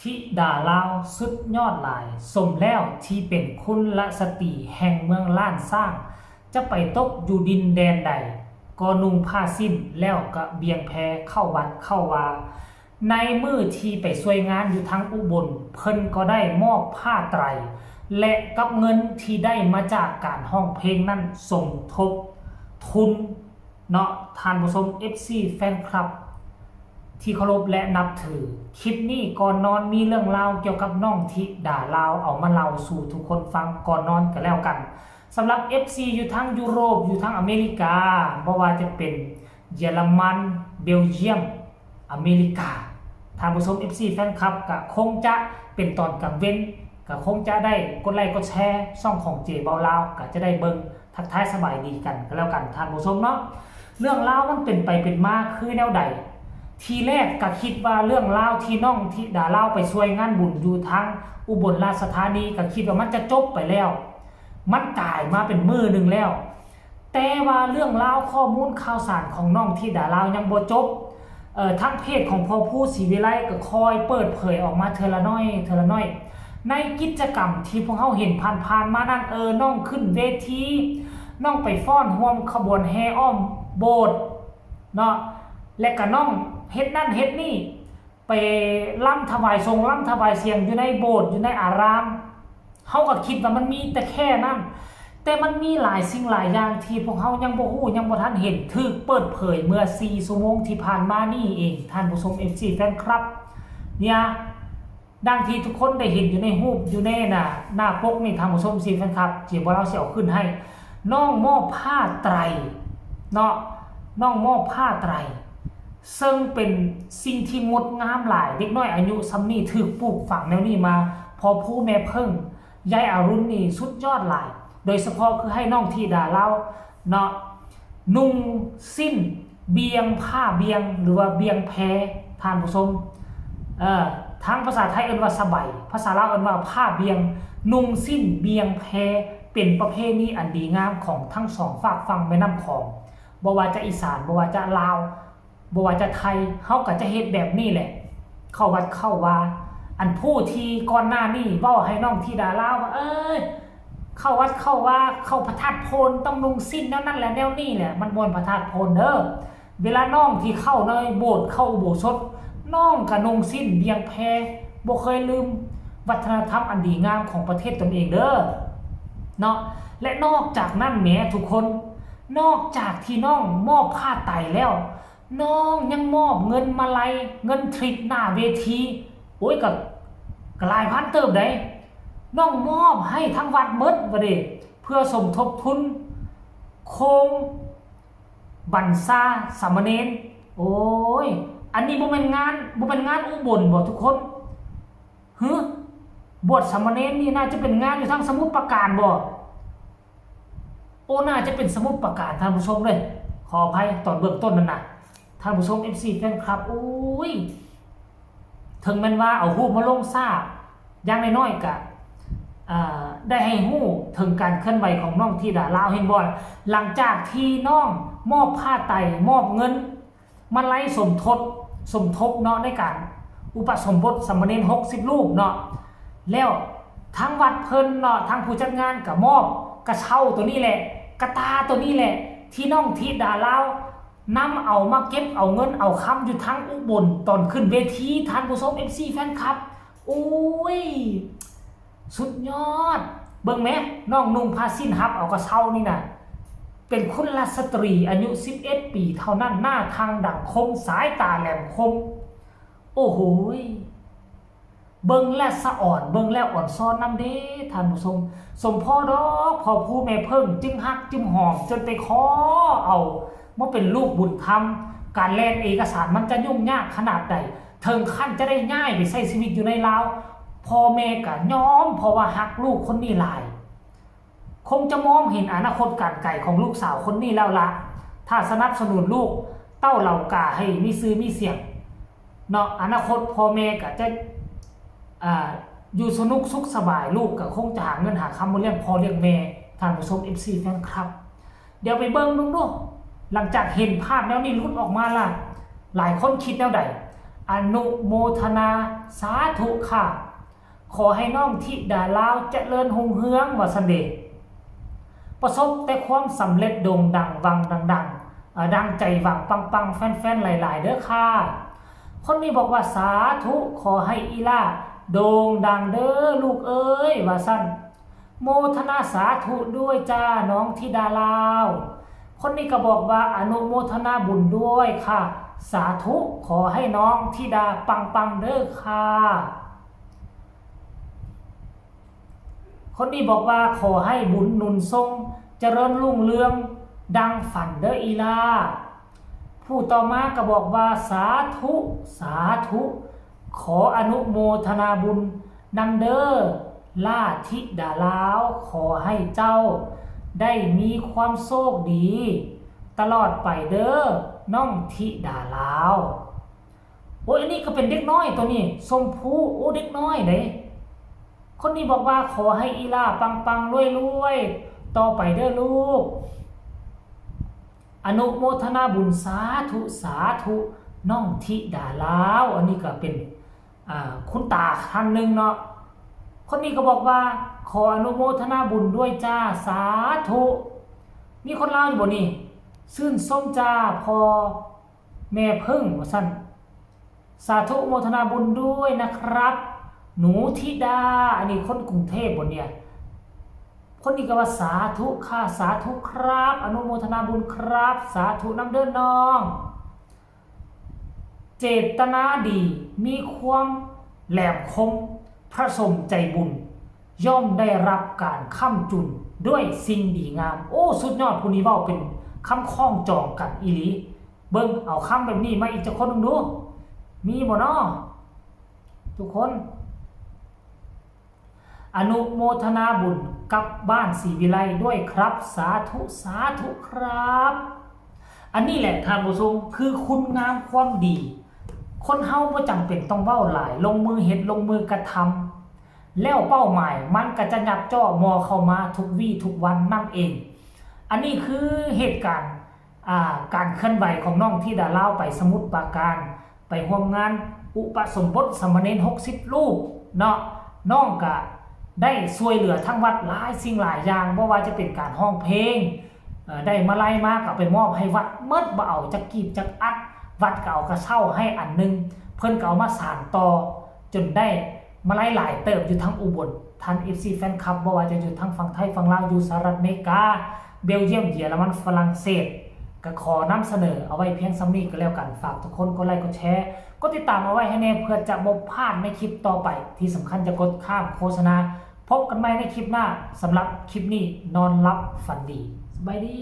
ธิดาลาวสุดยอดหลายสมแล้วที่เป็นคุณละสตรีแห่งเมืองล้านสร้าง จะไปตกอยู่ดินแดนใดก็นุ่งผ้าสิ้นแล้วก็เบียงแพเข้าวัดเข้าวาในมือที่ไปช่วยงานอยู่ทั้งอุบลเพิ่นก็ได้มอบผ้าไตรและกับเงินที่ได้มาจากการห้องเพลงนั้นสมทบทุนเนาะท่านผู้ชม FC แฟนคลับที่เคารพและนับถือคลิปนี้ก่อนนอนมีเรื่องราวเกี่ยวกับน้องธิดาลาวเอามาเล่าสู่ทุกคนฟังก่อนนอนกันแล้วกันสำหรับ FC อยู่ทั้งยุโรปอยู่ทั้งอเมริกาบ่ว่าจะเป็นเยอรมันเบลเยียมอเมริกาท่านผู้ชม FC แฟนคลับก็คงจะเป็นตอนกลางเว้นก็คงจะได้กดไลค์กดแชร์ช่องของเจเบาลาวก็จะได้เบิ่งทักทายสบายดีกันก็แล้วกันท่านผู้ชมเนาะเรื่องราวมันเป็นไปเป็นมาคือแนวใดทีแรกก็คิดว่าเรื่องราวที่น้องธิดาลาวไปช่วยงานบุญอยู่ทางอุบลราชธานีก็คิดว่ามันจะจบไปแล้วมันกลายมาเป็นมือหนึ่งแล้วแต่ว่าเรื่องราวข้อมูลข่าวสารของน้องธิดาลาวยังบ่จบทางเพจของพ่อผู้ศรีวิไลก็คอยเปิดเผยออกมาเทอละน้อยเทอละน้อยในกิจกรรมที่พวกเขาเห็นผ่านๆมานั่นน้องขึ้นเวทีน้องไปฟ้อนร่วมขบวนแห่อ้อมโบสถ์เนาะและก็น้องเฮ็ดนั่นเฮ็ดนี่ไปล่ำถวายทรงล่ำถวายเสียงอยู่ในโบสถ์อยู่ในอารามเฮาก็คิดว่ามันมีแต่แค่นั้นแต่มันมีหลายสิ่งหลายอย่างที่พวกเฮายังบ่ฮู้ยังบ่ทันเห็นถูกเปิดเผยเมื่อ4ชั่วโมงที่ผ่านมานี่เองท่านผู้ชม FC แฟนคลับเนี่ยดังที่ทุกคนได้เห็นอยู่ในรูปอยู่ในหน้าปกนี่ท่านผู้ชมสิแฟนคลับที่บ่เราสิเอาขึ้นให้น้องมอบผ้าไตรเนาะน้องมอบผ้าไตรซึ่งเป็นสิ่งที่งดงามหลายเด็กน้อยอายุซ้ำนี่ถูกปลูกฝังแนวนี้มาพอผู้แม่เพิ่งยายอรุณนี่สุดยอดหลายโดยเฉพาะคือให้น้องธิดาลาวเนาะนุ่งสิ้นเบียงผ้าเบียงหรือว่าเบียงแพท่านผู้ชมทั้งภาษาไทยเอิ้นว่าสบายภาษาลาวเอิ้นว่าผ้าเบียงนุ่งสิ้นเบียงแพเป็นประเพณีอันดีงามของทั้งสองฝากฝั่งแม่น้ำคองบ่ว่าจะอีสานบ่ว่าจะลาวบ่ว่าจะไทยเฮาก็จะเฮ็ดแบบนี้แหละเข้าวัดเข้าว่าอันผู้ที่ก่อนหน้านี้เว้าให้น้องธิดาลาวว่าเข้าวัดเข้าว่าเข้าพระธาตุโพนต้องนุ่งสิ้นแนวนั้นแหละแนวนี้แหละมันบนพระธาตุโพนเด้อเวลาน้องที่เข้าในโบสถ์เข้าอุโบสถน้องก็นุ่งสิ้นเบียงแพบ่เคยลืมวัฒนธรรมอันดีงามของประเทศตนเองเด้อเนาะและนอกจากนั้นแหมทุกคนนอกจากที่น้องมอบผ้าไตรแล้วน้องยังมอบเงินมาลัยเงินทริปหน้าเวทีโอ้ยก็หลายพันเติบได้น้องมอบให้ทั้งวัดเมิดบ่เด้เพื่อสมทบทุนโคมบรรษาสามเณรโอ้ยอันนี้บ่เป็นงานอุบลบ่ทุกคนบวชสามเณรนี่น่าจะเป็นงานอยู่ทางสมุทรปราการบ่โอ้น่าจะเป็นสมุทรปราการท่านผู้ชมเลยขออภัยตอนเบื้องต้นนั่นน่ะท่านผู้ชม FC แฟนคลับโอ้ยถึงแม้ว่าเอารูปมาลงทราบอย่างน้อยๆก็ได้ให้ฮู้ถึงการเคลื่อนไหวของน้องธิดาลาวเห็นบ่หลังจากที่น้องมอบผ้าไตรมอบเงินมาไล่สมทบเนาะในการอุปสมบทสามเณร60รูปเนาะแล้วทั้งวัดเพิ่นเนาะทั้งผู้จัดงานก็มอบกระเช้าตัวนี้แหละกระตาตัวนี้แหละที่น้องธิดาลาวนำเอามาเก็บเอาเงินเอาคำอยู่ทั้งอุบลตอนขึ้นเวทีท่านผู้ชม FC แฟนคลับโอ้ยสุดยอดเบิ่งแม่น้องนุ่งผ้าสิ้นฮับเอากระเช้านี่น่ะเป็นคุณลสตรีอายุ11ปีเท่านั้นหน้าทางดั่งคมสายตาแหลมคมโอ้โหเบิ่งและสะอ่อนเบิ่งแล้วอ่อนซ้อนนำเด้ท่านผู้ชมสมพ่อดอกพอผู้แม่เพิ่งจึงฮักจึงหอมจนไปขอเอาว่าเป็นลูกบุญธรรมการแลนเอกสารมันจะยุ่งยากขนาดใดถึงขั้นจะได้ง่ายไปใช้ชีวิตอยู่ในลาวพ่อแม่ก็ยอมเพราะว่าฮักลูกคนนี้หลายคงจะมองเห็นอนาคตการไกลของลูกสาวคนนี้แล้วละถ้าสนับสนุนลูกเต้าเหล่ากาให้มีซื้อมีเสียงเนาะอนาคตพ่อแม่ก็จะอยู่สนุกสุขสบายลูกก็คงจะหาเงินหาคำมาเลี้ยงพ่อเลี้ยงแม่ท่านผู้ชม FC แฟนคลับเดี๋ยวไปเบิ่งดูหลังจากเห็นภาพแล้วนี่รุดออกมาล่ะหลายคนคิดแนวใด อนุโมทนาสาธุค่ะขอให้น้องธิดาลาวเจริญหุ่งเฮืองว่าซั่นเด้ประสบแต่ความสำเร็จโด่งดังวังดังดังใจหวังปังๆแฟนๆหลายๆเด้อค่ะคนนี้บอกว่าสาธุขอให้อีล่าโด่งดังเด้อลูกเอ้ยว่าซั่นโมทนาสาธุด้วยจ้าน้องธิดาลาวคนนี้ก็บอกว่าอนุโมทนาบุญด้วยค่ะสาธุขอให้น้องธิดาปังๆเด้อค่ะคนนี้บอกว่าขอให้บุญหนุนทรงเจริญรุ่งเรืองดังฝันเด้ออีลาผู้ต่อมาก็บอกว่าสาธุสาธุขออนุโมทนาบุญนำเด้อล่าธิดาลาวขอให้เจ้าได้มีความโชคดีตลอดไปเด้อน้องธิดาลาวโอ้ยอันนี้ก็เป็นเด็กน้อยตัวนี้สมภูโอ้เด็กน้อยเด้คนนี้บอกว่าขอให้อีล่าปังๆรวยๆต่อไปเด้อลูกอนุโมทนาบุญสาธุสาธุน้องธิดาลาวอันนี้ก็เป็นคุณตาท่านหนึ่งเนาะคนนี้ก็บอกว่าขออนุโมทนาบุญด้วยจ้าสาธุมีคนเล่าอยู่บ่นี่ซื่นส้มจ้าพอแม่พึ่งว่าซั่นสาธุโมทนาบุญด้วยนะครับหนูธิดาอันนี้คนกรุงเทพบ่เนี่ยคนนี้ก็ว่าสาธุค่ะสาธุครับอนุโมทนาบุญครับสาธุนำเด้อน้องเจตนาดีมีความแหลมคมพระสมใจบุญย่อมได้รับการค้ำจุนด้วยสิ่งดีงามโอ้สุดยอดผู้นี้เว้าเป็นคำคล้องจองกันอีหลีเบิ่งเอาคำแบบนี้มาอีกจักคนนึงดูมีบ่เนาะทุกคนอนุโมทนาบุญกับบ้านศรีวิไลด้วยครับสาธุสาธุครับอันนี้แหละท่านผู้ชมคือคุณงามความดีคนเฮาบ่จำเป็นต้องเว้าหลายลงมือเฮ็ดลงมือกระทำแล้วเป้าหมายมันก็จะยับจ่อมอเข้ามาทุกวี่ทุกวันนั่นเองอันนี้คือเหตุการณ์การเคลื่อนไหวของน้องธิดาลาวไปสมุทรปราการไปร่วมงานอุปสมบทสามเณร60รูปเนาะน้องก็ได้ช่วยเหลือทั้งวัดหลายสิ่งหลายอย่างบ่ว่าจะเป็นการร้องเพลงได้มาไล่มาก็ไปมอบให้วัดเมิดบ่เอาจักกีบจักอัดวัดก็เอากระเช้าให้อันนึงเพิ่นก็เอามาสานต่อจนได้มาไล่หลายเติบอยู่ทั้งอุบลทัน FC แฟนคลับบ่ว่าจะอยู่ทั้งฝั่งไทยฝั่งลาวอยู่สหรัฐอเมริกาเบลเยียมเยอรมันฝรั่งเศสก็ขอนำเสนอเอาไว้เพียงส่ำนี้ก็แล้วกันฝากทุกคนกดไลค์กดแชร์กดติดตามเอาไว้ให้แน่เพื่อจะบ่พลาดในคลิปต่อไปที่สำคัญจะกดข้ามโฆษณาพบกันใหม่ในคลิปหน้าสำหรับคลิปนี้นอนหลับฝันดีสบายดี